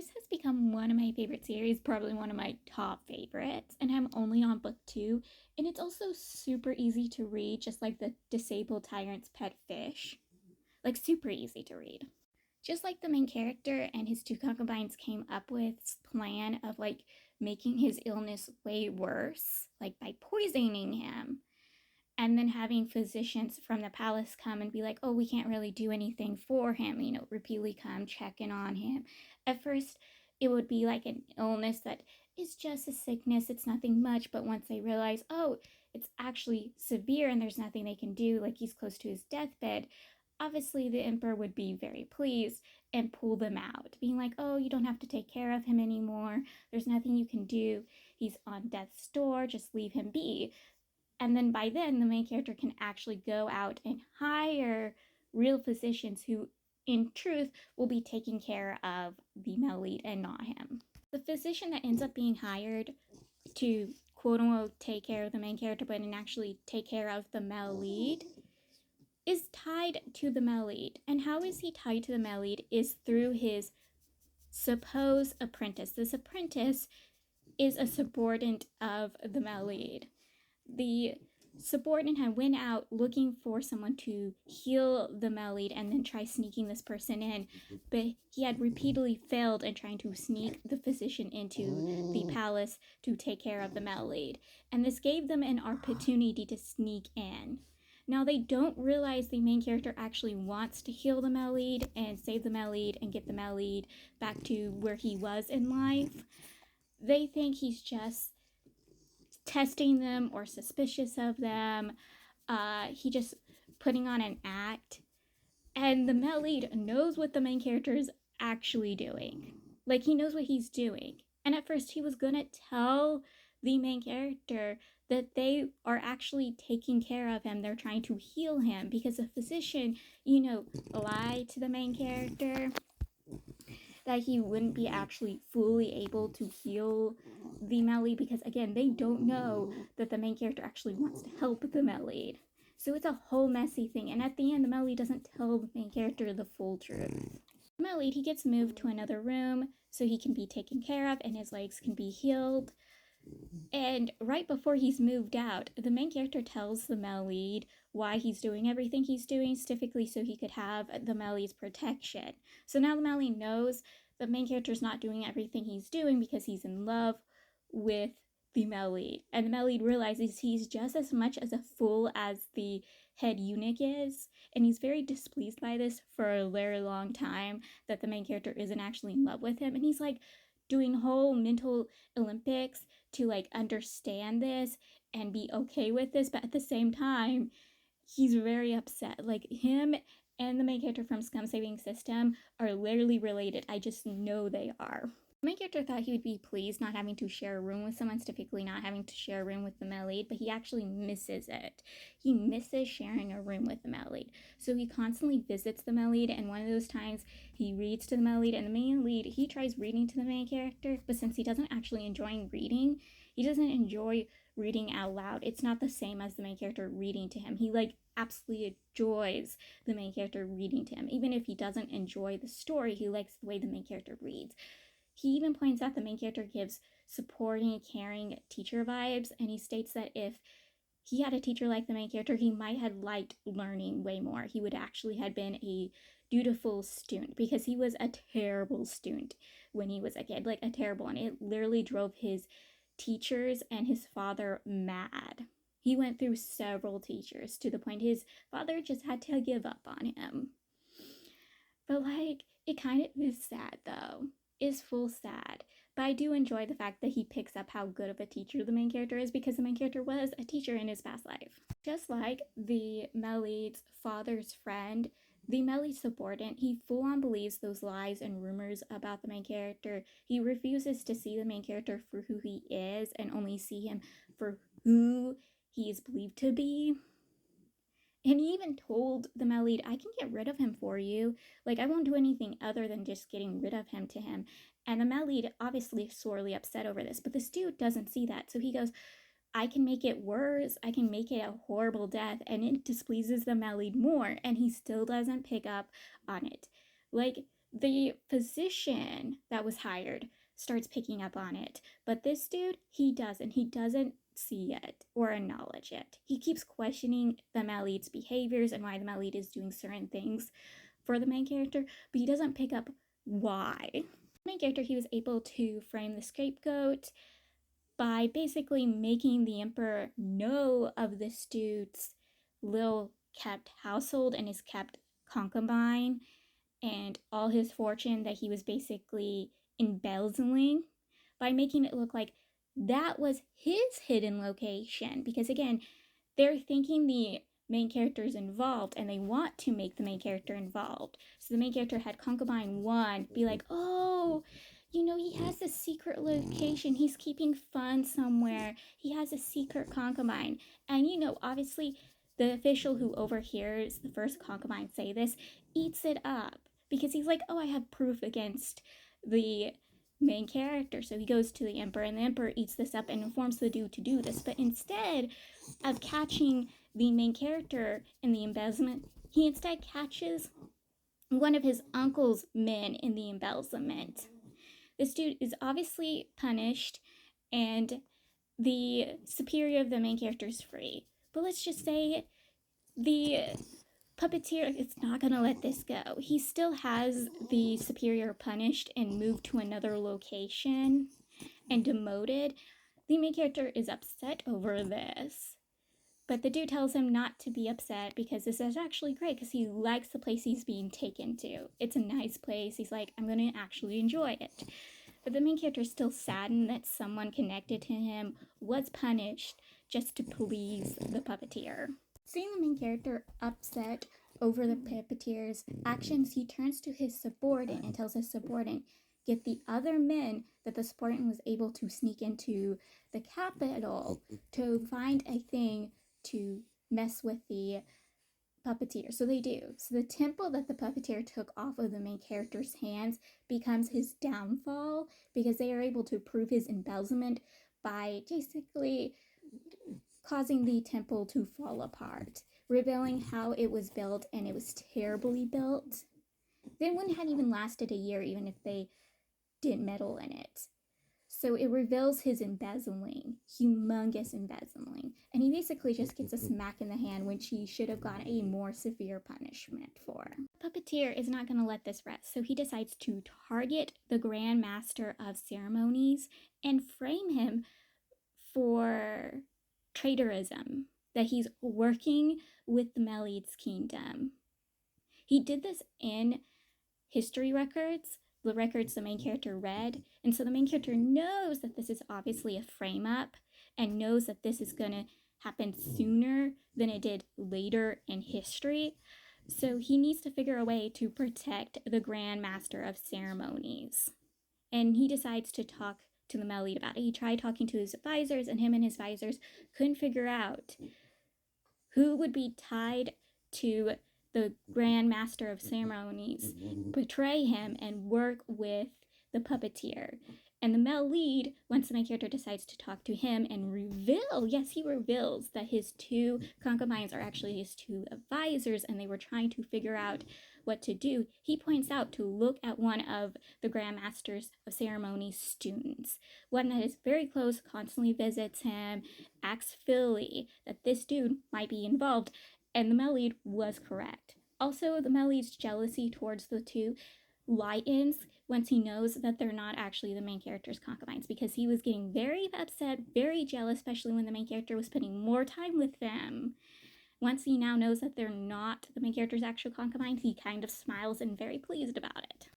This has become one of my favorite series, probably one of my top favorites, and I'm only on book 2, and it's also super easy to read, just like the Disabled Tyrant's Pet Fish. Like, super easy to read. Just like the main character and his two concubines came up with this plan of, like, making his illness way worse, like by poisoning him, and then having physicians from the palace come and be like, oh, we can't really do anything for him, repeatedly come checking on him. At first, it would be like an illness that is just a sickness, it's nothing much, but once they realize, oh, it's actually severe and there's nothing they can do, like he's close to his deathbed, obviously the emperor would be very pleased and pull them out, being like, oh, you don't have to take care of him anymore, there's nothing you can do, he's on death's door, just leave him be. And then by then, the main character can actually go out and hire real physicians who, in truth, will be taking care of the male lead and not him. The physician that ends up being hired to quote unquote take care of the main character, but didn't actually take care of the male lead, is tied to the male lead. And how is he tied to the male lead is through his supposed apprentice. This apprentice is a subordinate of the male lead. The subordinate had went out looking for someone to heal the male lead and then try sneaking this person in, but he had repeatedly failed in trying to sneak the physician into the palace to take care of the male lead, and this gave them an opportunity to sneak in. Now they don't realize the main character actually wants to heal the male lead and save the male lead and get the male lead back to where he was in life. They think he's just testing them or suspicious of them. He just putting on an act. And the male lead knows what the main character is actually doing. Like, he knows what he's doing. And at first he was gonna tell the main character that they are actually taking care of him. They're trying to heal him because the physician, lied to the main character that he wouldn't be actually fully able to heal the male lead because, again, they don't know that the main character actually wants to help the male lead. So it's a whole messy thing. And at the end, the male lead doesn't tell the main character the full truth. The male lead, he gets moved to another room so he can be taken care of and his legs can be healed. And right before he's moved out, the main character tells the male lead why he's doing everything he's doing, specifically so he could have the male lead's protection. So now the male lead knows the main character's not doing everything he's doing because he's in love with the male lead. And the male lead realizes he's just as much as a fool as the head eunuch is. And he's very displeased by this for a very long time, that the main character isn't actually in love with him. And he's like doing whole mental Olympics to like understand this and be okay with this, but at the same time he's very upset. Like, him and the main character from Scum Saving System are literally related. I just know they are. The main character thought he would be pleased not having to share a room with someone, specifically not having to share a room with the male lead, but he actually misses it. He misses sharing a room with the male lead. So he constantly visits the male lead, and one of those times he reads to the male lead, and the main lead, he tries reading to the main character, but since he doesn't actually enjoy reading, he doesn't enjoy reading out loud. It's not the same as the main character reading to him. He like absolutely enjoys the main character reading to him. Even if he doesn't enjoy the story, he likes the way the main character reads. He even points out the main character gives supporting, caring teacher vibes, and he states that if he had a teacher like the main character, he might have liked learning way more. He would actually have been a dutiful student, because he was a terrible student when he was a kid, like a terrible one. It literally drove his teachers and his father mad. He went through several teachers to the point his father just had to give up on him. But like, it kind of is sad though. Is full sad. But I do enjoy the fact that he picks up how good of a teacher the main character is, because the main character was a teacher in his past life. Just like the male lead's father's friend, the male lead subordinate, he full on believes those lies and rumors about the main character. He refuses to see the main character for who he is and only see him for who he is believed to be. And he even told the male lead, I can get rid of him for you. Like, I won't do anything other than just getting rid of him to him. And the male lead obviously sorely upset over this, but this dude doesn't see that. So he goes, I can make it worse. I can make it a horrible death. And it displeases the male lead more. And he still doesn't pick up on it. Like, The physician that was hired starts picking up on it, but this dude, he doesn't. He doesn't see it or acknowledge it. He keeps questioning the male lead's behaviors and why the male lead is doing certain things for the main character, but he doesn't pick up why. The main character, he was able to frame the scapegoat by basically making the emperor know of this dude's little kept household and his kept concubine and all his fortune that he was basically embezzling, by making it look like that was his hidden location. Because again, they're thinking the main character is involved and they want to make the main character involved. So the main character had concubine 1 be like, oh, he has a secret location. He's keeping funds somewhere. He has a secret concubine. And obviously the official who overhears the first concubine say this eats it up because he's like, oh, I have proof against the main character. So he goes to the emperor and the emperor eats this up and informs the dude to do this. But instead of catching the main character in the embezzlement, he instead catches one of his uncle's men in the embezzlement. This dude is obviously punished and the superior of the main character is free. But let's just say the puppeteer is not going to let this go. He still has the superior punished and moved to another location and demoted. The main character is upset over this. But the dude tells him not to be upset because this is actually great because he likes the place he's being taken to. It's a nice place. He's like, I'm going to actually enjoy it. But the main character is still saddened that someone connected to him was punished just to please the puppeteer. Seeing the main character upset over the puppeteer's actions, he turns to his subordinate and tells his subordinate, get the other men that the subordinate was able to sneak into the capital to find a thing to mess with the puppeteer. So they do. So the temple that the puppeteer took off of the main character's hands becomes his downfall because they are able to prove his embezzlement by basically causing the temple to fall apart, revealing how it was built, and it was terribly built. They wouldn't have even lasted a year even if they didn't meddle in it. So it reveals his embezzling, humongous embezzling, and he basically just gets a smack in the hand when she should have gotten a more severe punishment for. The puppeteer is not going to let this rest, so he decides to target the Grand Master of Ceremonies and frame him for traitorism, that he's working with the Melides kingdom. He did this in history records, the records the main character read, and so the main character knows that this is obviously a frame up and knows that this is going to happen sooner than it did later in history. So he needs to figure a way to protect the Grand Master of Ceremonies. And he decides to talk to the Melite about it. He tried talking to his advisors, and him and his advisors couldn't figure out who would be tied to the Grand Master of Ceremonies, betray him, and work with the puppeteer. And the male lead, once the main character decides to talk to him and he reveals that his 2 concubines are actually his 2 advisors and they were trying to figure out what to do. He points out to look at one of the Grand Masters of Ceremonies students, one that is very close, constantly visits him, acts Philly, that this dude might be involved, and the male lead was correct. Also, the male lead's jealousy towards the 2 lightens once he knows that they're not actually the main character's concubines, because he was getting very upset, very jealous, especially when the main character was spending more time with them. Once he now knows that they're not the main character's actual concubines, he kind of smiles and very pleased about it.